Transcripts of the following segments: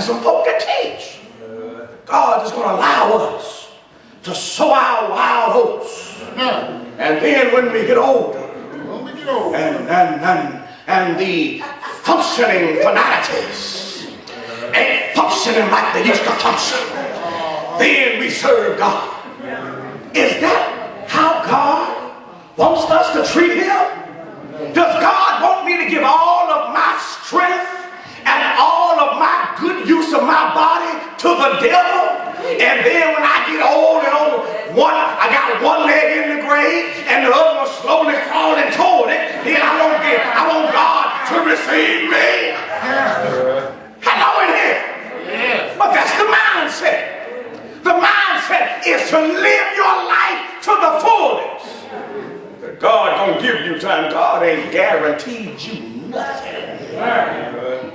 There's some folk that teach God is going to allow us to sow our wild oats. And then when we get older, and the functioning fanatics ain't functioning like they used to function, then we serve God. Is that how God wants us to treat him? Does God want me to give all of my strength and all of my good use of my body to the devil? And then when I get old and old, I got one leg in the grave and the other one slowly crawling toward it, then I want God to receive me. Hello in here. But that's the mindset. The mindset is to live your life to the fullest. God gonna give you time. God ain't guaranteed you nothing.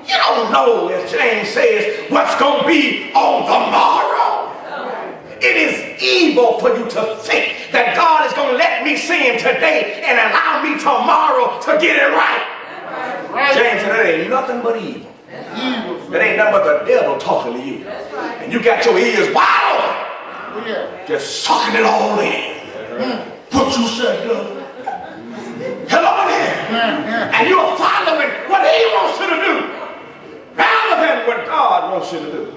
You don't know, as James says, what's gonna be on the morrow. It is evil for you to think that God is going to let me sin today and allow me tomorrow to get it right. James said, that ain't nothing but evil. That ain't nothing but the devil talking to you. And you got your ears wide open, just sucking it all in. What you said, Doug? Hello in here. And you're following what he wants you to do rather than what God wants you to do.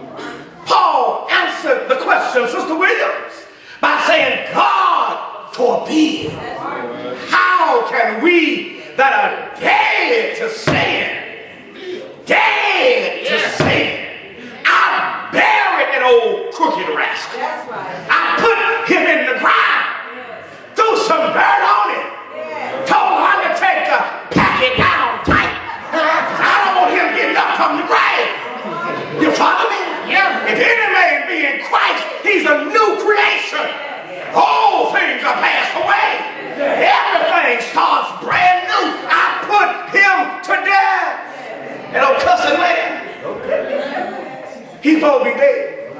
Paul answered the question, Sister Williams, by saying, God forbid. How can we that are dead to sin, I buried that old crooked rascal. I put him in the ground, threw some dirt on it, told the undertaker, pack it down tight. I don't want him getting up from the grave. You follow me? If any man be in Christ, he's a new creation. All things are passed away. Everything starts brand new. I put him to death. That old cussing man, he supposed to be dead.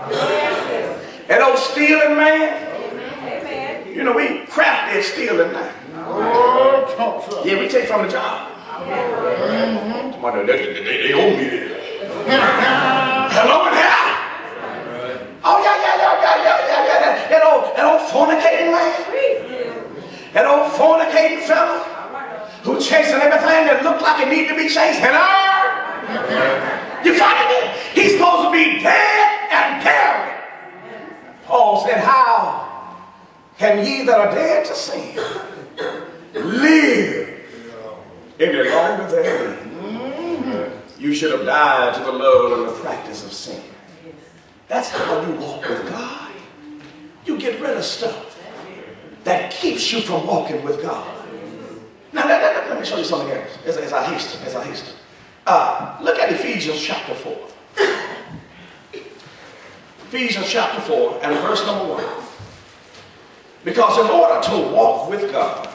That old stealing man, you know, we crafty at stealing now. Yeah, we take from the job. They owe me this. Hello in here. Oh, yeah. That old fornicating man. That old fornicating fella who chasing everything that looked like it needed to be chased. Hello? You follow me? He's supposed to be dead and buried. Paul said, how can ye that are dead to sin live any longer therein? You should have died to the love and the practice of sin. That's how you walk with God. You get rid of stuff that keeps you from walking with God. Now, let me show you something else as I hasten. Look at Ephesians chapter 4. Ephesians chapter 4 and verse number 1. Because in order to walk with God,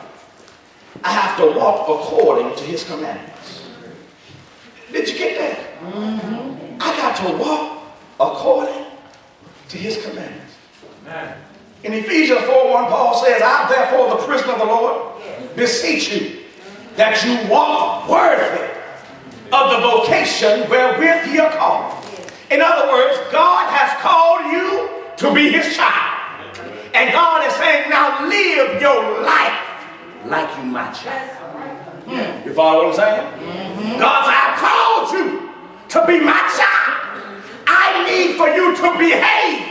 I have to walk according to his commandments. Did you get that? I got to walk according to his commandments. In Ephesians 4:1, Paul says, I therefore, the prisoner of the Lord, beseech you that you walk worthy of the vocation wherewith ye are called. In other words, God has called you to be his child. And God is saying, now live your life like you my child. You follow what I'm saying? God said, I called you to be my child. I need for you to behave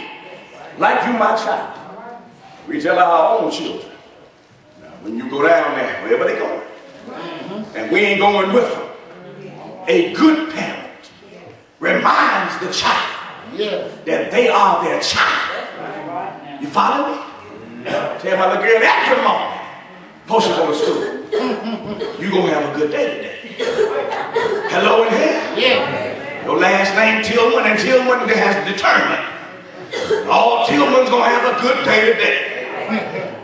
like you my child. We tell our own children, now, when you go down there, wherever they going, and we ain't going with them, a good parent reminds the child that they are their child. You follow me? Tell my little girl every morning, before she go to school, you gonna have a good day today. Hello in here? Your last name Tillman, and Tillman has determined all Tillman's gonna have a good day today.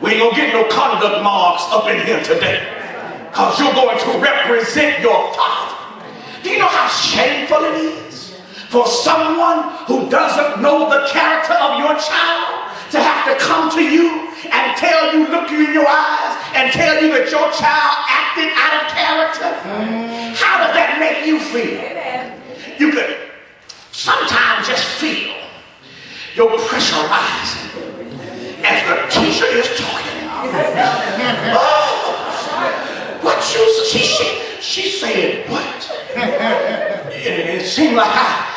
We ain't gonna get no conduct marks up in here today, because you're going to represent your father. Do you know how shameful it is for someone who doesn't know the character of your child to have to come to you and tell you, look you in your eyes and tell you that your child acted out of character? How does that make you feel? You could sometimes just feel your pressure rising as the teacher is talking. Oh, what you she said what? It seemed like I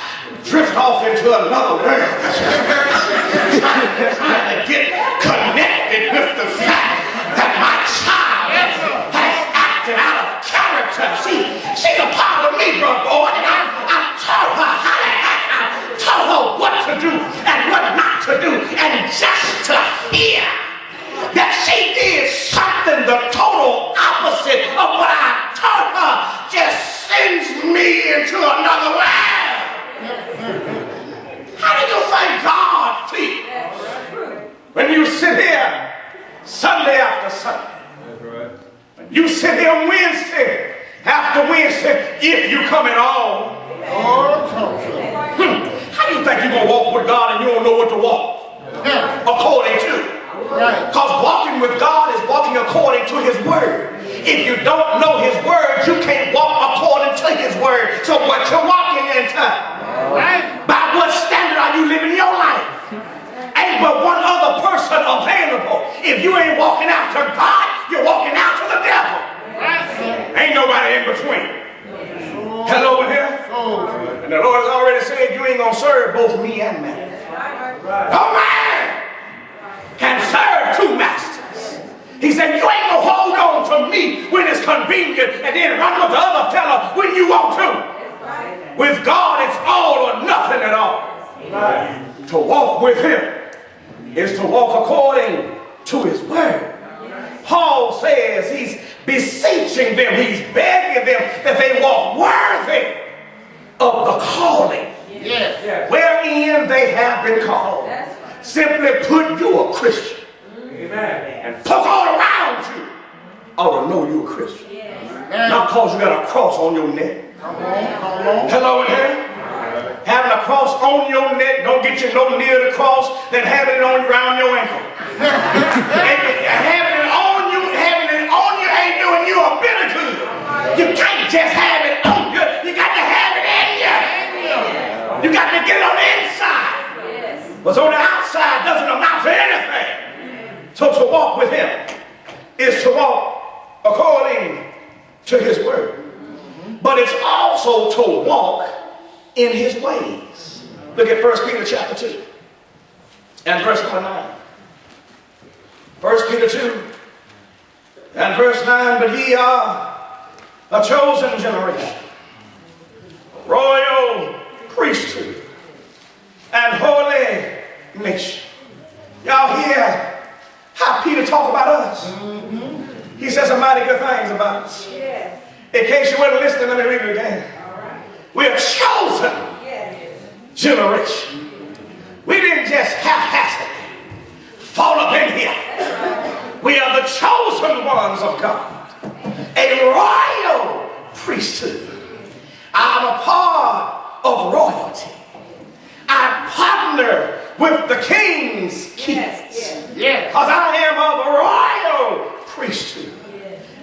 drift off into another world, trying to get connected with the fact that my child has acted out of character. She's a part of me, bro, boy, and I taught her how to act. I taught her what to do and what not to do, and just to hear that she did something the total opposite of what I taught her just sends me into another world. How do you think God feels when you sit here Sunday after Sunday? When you sit here Wednesday after Wednesday, if you come at all? How do you think you're going to walk with God and you don't know what to walk according to? Because walking with God is walking according to His Word. If you don't know His Word, you can't walk according to His Word. So what you're walking into, by what standard are you living your life? Ain't but one other person available. If you ain't walking after God, you're walking after the devil. Ain't nobody in between. Hello in here? And the Lord has already said you ain't going to serve both me and man. No man can serve two masters. He said you ain't going to hold on to me when it's convenient and then run with the other fella when you want to. With God, it's all or nothing at all. To walk with Him is to walk according to His Word. Paul says he's beseeching them, he's begging them that they walk worthy of the calling wherein they have been called. Simply put, you a Christian. And folk all around you ought to know you a Christian. Not because you got a cross on your neck. Hello in here? Having a cross on your neck don't get you no near the cross than having it on around your ankle. Having it on you ain't doing you a bit of good. You can't just have it on you. You got to have it in you. You got to get it on the inside. What's on the outside doesn't amount to anything. So to walk with Him is to walk according to His Word. But it's also to walk in His ways. Look at 1 Peter chapter 2 and verse number 9. 1 Peter 2 and verse 9, but ye are a chosen generation, a royal priesthood, and holy nation. Y'all hear how Peter talk about us? He says some mighty good things about us. In case you weren't listening, let me read it again. We're a chosen generation. We didn't just half-hazardly fall up in here. We are the chosen ones of God. A royal priesthood. I'm a part of royalty. I partner with the king's kids. Because I am of a royal priesthood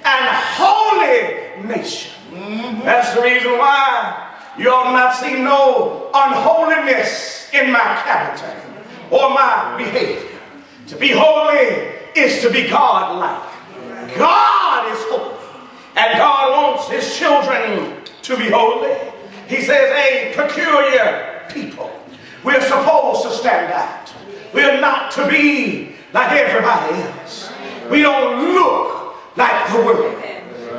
and holy nation. That's the reason why you ought not see no unholiness in my character or my behavior. To be holy is to be God-like. God is holy, and God wants His children to be holy. He says a peculiar people. We're supposed to stand out. We're not to be like everybody else. We don't look like the world.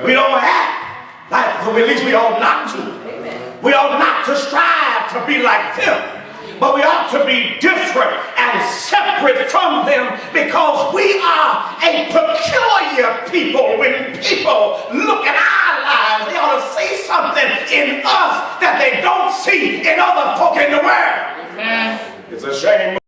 We don't act like the world. At least we ought not to. We ought not to strive to be like them. But we ought to be different and separate from them because we are a peculiar people. When people look at our lives, they ought to see something in us that they don't see in other folk in the world. It's a shame.